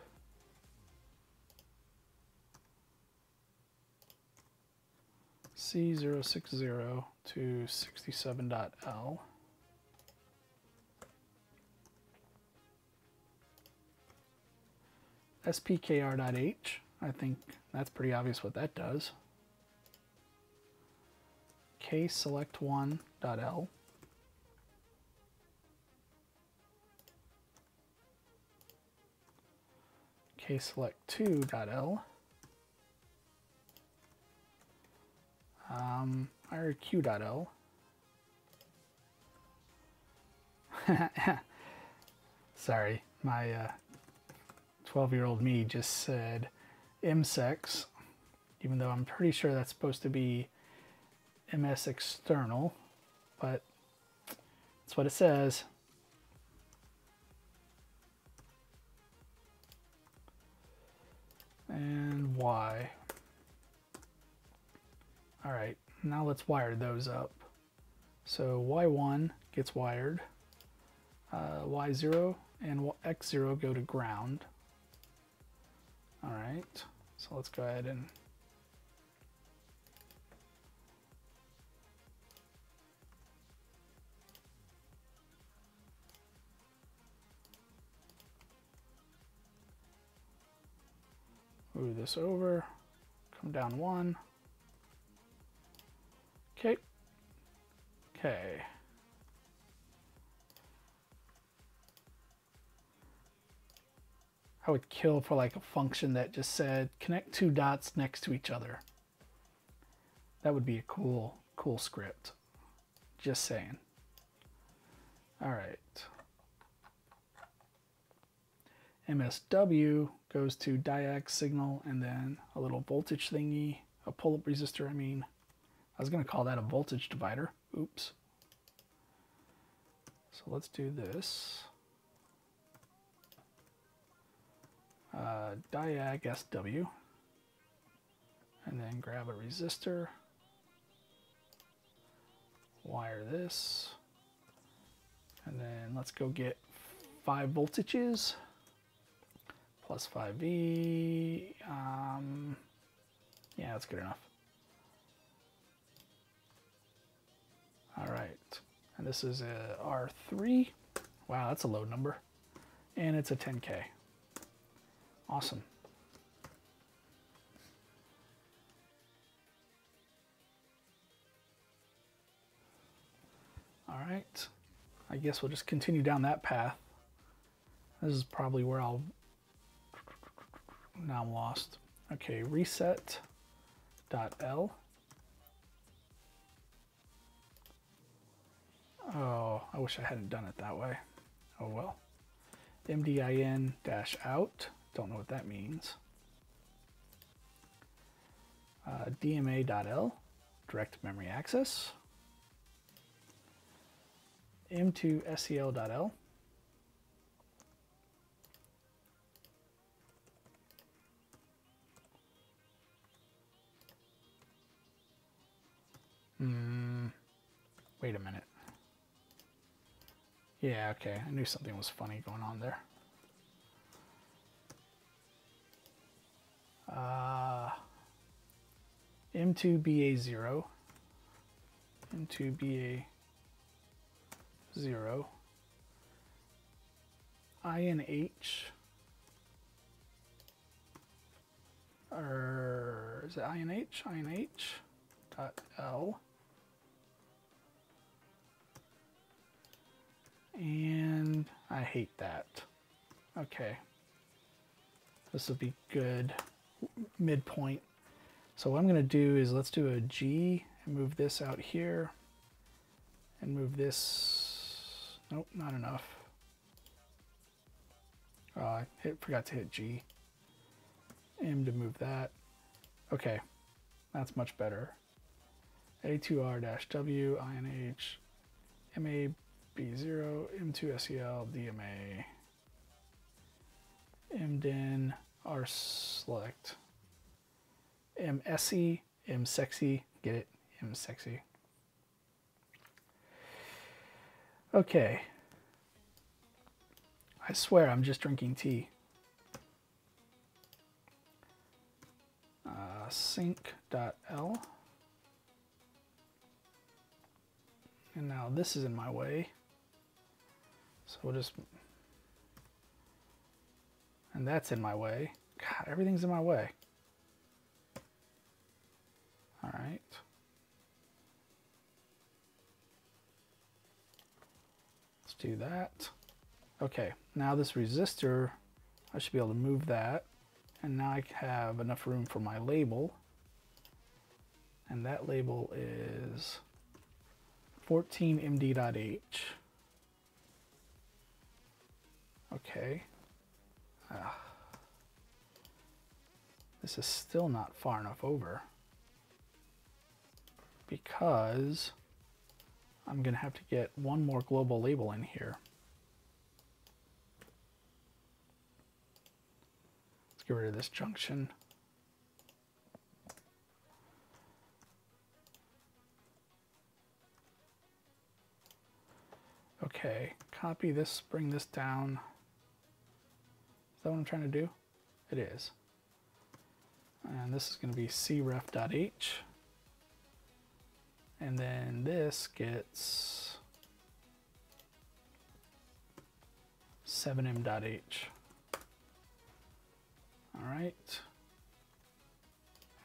C060 to 67.l. SPKR.h. I think that's pretty obvious what that does. KSelect1.l. KSelect2.l. IRQ.l. Sorry, my 12-year-old me just said MSEX, even though I'm pretty sure that's supposed to be MS external, but that's what it says. And Y. All right, now let's wire those up. So Y1 gets wired, Y0 and X0 go to ground. All right, so let's go ahead and move this over, come down 1. Okay. Okay. I would kill for like a function that just said connect two dots next to each other. That would be a cool script. Just saying. All right. MSW goes to diag signal and then a little voltage thingy, a pull-up resistor, I mean. I was going to call that a voltage divider. Oops. So let's do this. Diag SW. And then grab a resistor. Wire this. And then let's go get 5 voltages. Plus 5V. Yeah, that's good enough. All right. And this is a R3. Wow, that's a low number. And it's a 10K. Awesome. All right. I guess we'll just continue down that path. This is probably where I'll... Now I'm lost. Okay, reset.l. Oh, I wish I hadn't done it that way. Oh well. mdin-out. Don't know what that means. dma.l. Direct memory access. m2sel.l. Wait a minute. Yeah, okay. I knew something was funny going on there. M2BA0. M2BA0. INH. Or is it INH? INH.L. And I hate that. Okay. This will be good midpoint. So what I'm going to do is let's do a G and move this out here. And move this. Nope, not enough. Oh, I forgot to hit G. M to move that. Okay, that's much better. A2R-W, INH, MAB0, M2SEL, DMA, MDIN, R-select, MSE, MSexy, get it? MSexy. Okay. I swear I'm just drinking tea. Sync.l. And now this is in my way. So we'll just... And that's in my way. God, everything's in my way. All right. Let's do that. Okay, now this resistor, I should be able to move that. And now I have enough room for my label. And that label is 14md.h. Okay. This is still not far enough over, because I'm going to have to get one more global label in here. Let's get rid of this junction. Okay, copy this, bring this down. Is that what I'm trying to do? It is. And this is going to be cref.h. And then this gets 7m.h. All right.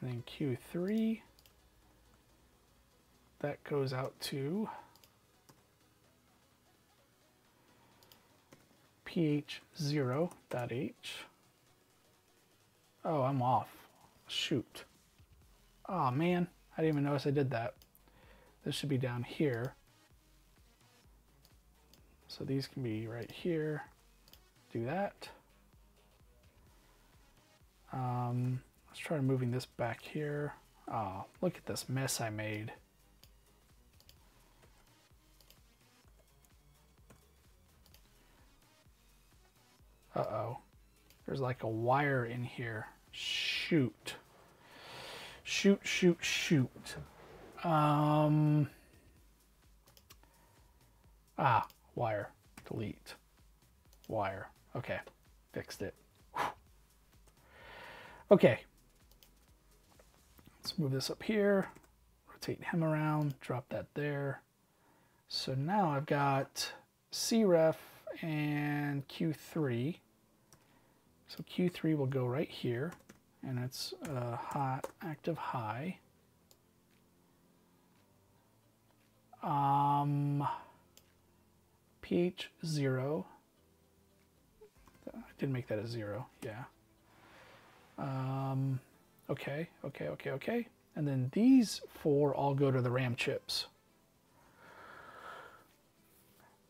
And then Q3, that goes out to ph0.h. Oh, I'm off. Shoot. Oh man, I didn't even notice I did that. This should be down here. So these can be right here. Do that. Let's try moving this back here. Oh, look at this mess I made. Uh-oh. There's like a wire in here. Shoot. Shoot, shoot, shoot. Wire. Delete. Wire. Okay. Fixed it. Whew. Okay. Let's move this up here. Rotate him around. Drop that there. So now I've got cref and Q3. So Q3 will go right here. And it's hot, active high. pH 0. I did make that a 0, yeah. Okay. And then these 4 all go to the RAM chips.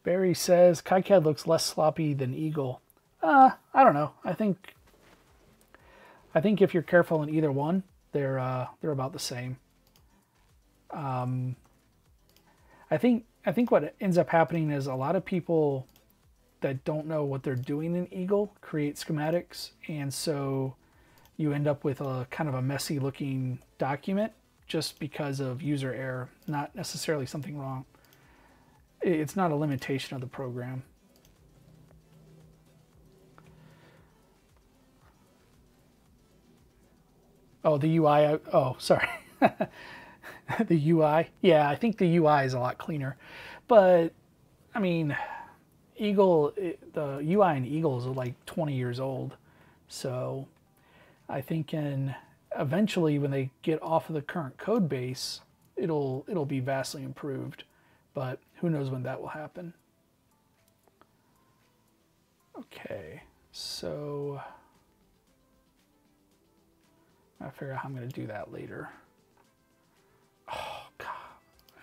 Barry says KiCad looks less sloppy than Eagle. I don't know. I think if you're careful in either one, they're about the same. I think what ends up happening is a lot of people that don't know what they're doing in Eagle create schematics, and so you end up with a kind of a messy looking document just because of user error, not necessarily something wrong. It's not a limitation of the program. Oh, the UI. Oh, sorry. The UI. Yeah, I think the UI is a lot cleaner. But, I mean, Eagle, the UI in Eagle is like 20 years old. So I think eventually when they get off of the current code base, it'll be vastly improved. But who knows when that will happen. Okay, so I'll figure out how I'm going to do that later. Oh, God,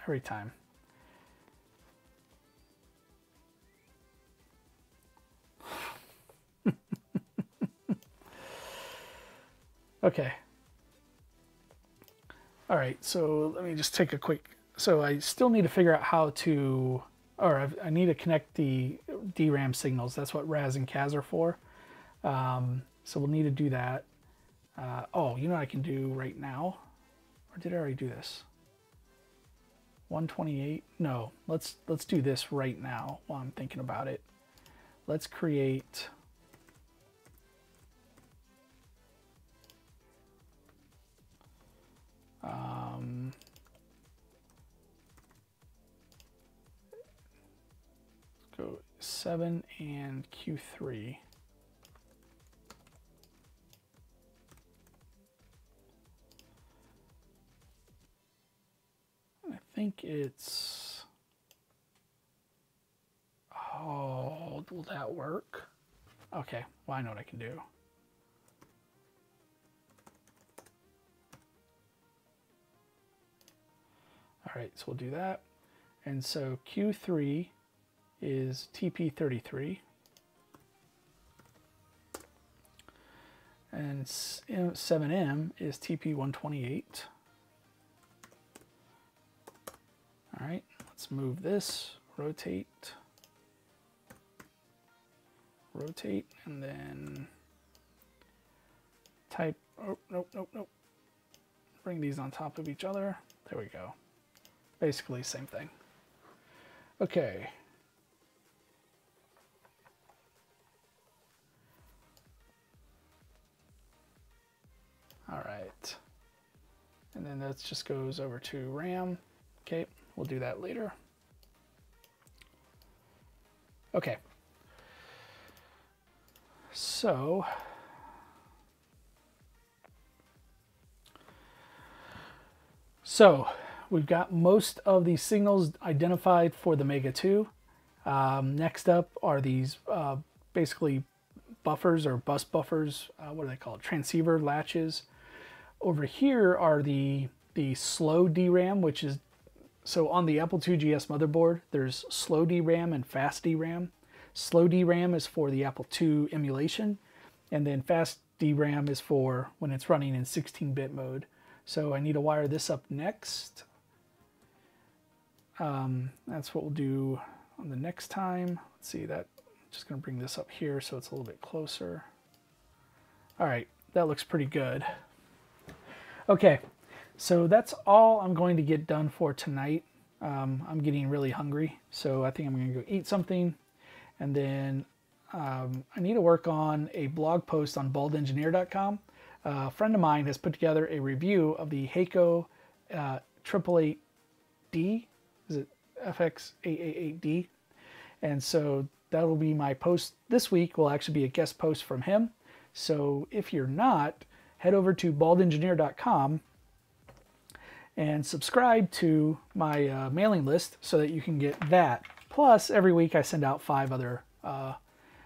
every time. Okay. All right, so let me just take a quick... So I still need to figure out how to... Or I need to connect the DRAM signals. That's what RAS and CAS are for. So we'll need to do that. Oh, you know what I can do right now? Or did I already do this? 128? No, let's do this right now while I'm thinking about it. Let's create... go 7 and Q3. I think it's... Oh, will that work? Okay, well, I know what I can do. All right, so we'll do that. And so Q3 is TP33. And 7M is TP128. All right, let's move this, rotate, and then type, oh, nope. Bring these on top of each other. There we go. Basically, same thing. Okay. All right. And then that just goes over to RAM. Okay, we'll do that later. Okay. So we've got most of these signals identified for the Mega 2. Next up are these basically buffers or bus buffers. What do they call it? Transceiver latches. Over here are the slow DRAM, which is, so on the Apple IIgs motherboard, there's slow DRAM and fast DRAM. Slow DRAM is for the Apple II emulation, and then fast DRAM is for when it's running in 16-bit mode. So I need to wire this up next. That's what we'll do on the next time. Let's see, that, just going to bring this up here so it's a little bit closer. All right, that looks pretty good. Okay, so that's all I'm going to get done for tonight. I'm getting really hungry, so I think I'm going to go eat something. And then I need to work on a blog post on baldengineer.com. A friend of mine has put together a review of the Heiko 888D. Is it FX888D? And so that'll be my post this week. Will actually be a guest post from him. So if you're not, head over to baldengineer.com and subscribe to my mailing list so that you can get that. Plus, every week I send out 5 other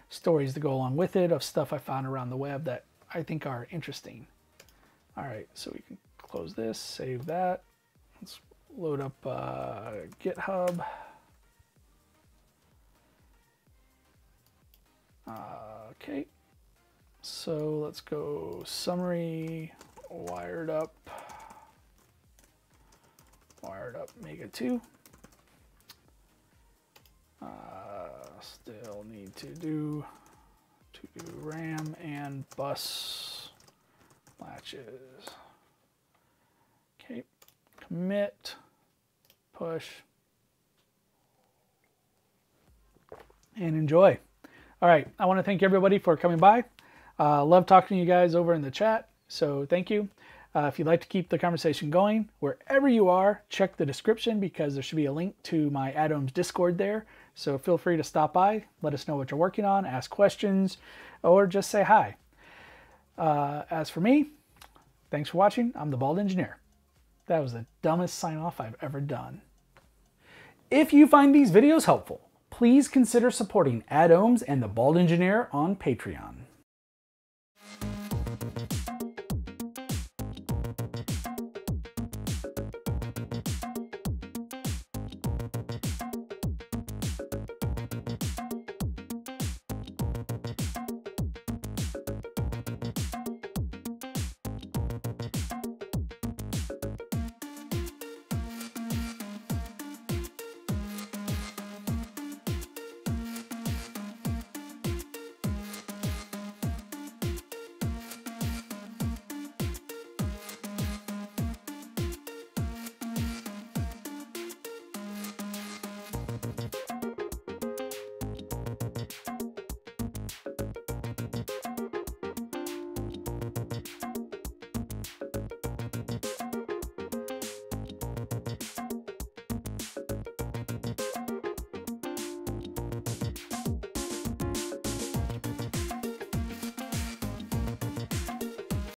stories to go along with it of stuff I found around the web that I think are interesting. All right, so we can close this, save that. Let's load up GitHub. Okay, so let's go summary, wired up Mega 2. Still need to do RAM and bus latches. Okay, commit, push, and enjoy. All right, I want to thank everybody for coming by. Love talking to you guys over in the chat, so thank you. If you'd like to keep the conversation going, wherever you are, check the description because there should be a link to my AddOhms Discord there. So feel free to stop by, let us know what you're working on, ask questions, or just say hi. As for me, thanks for watching. I'm the Bald Engineer. That was the dumbest sign-off I've ever done. If you find these videos helpful, please consider supporting AddOhms and the Bald Engineer on Patreon.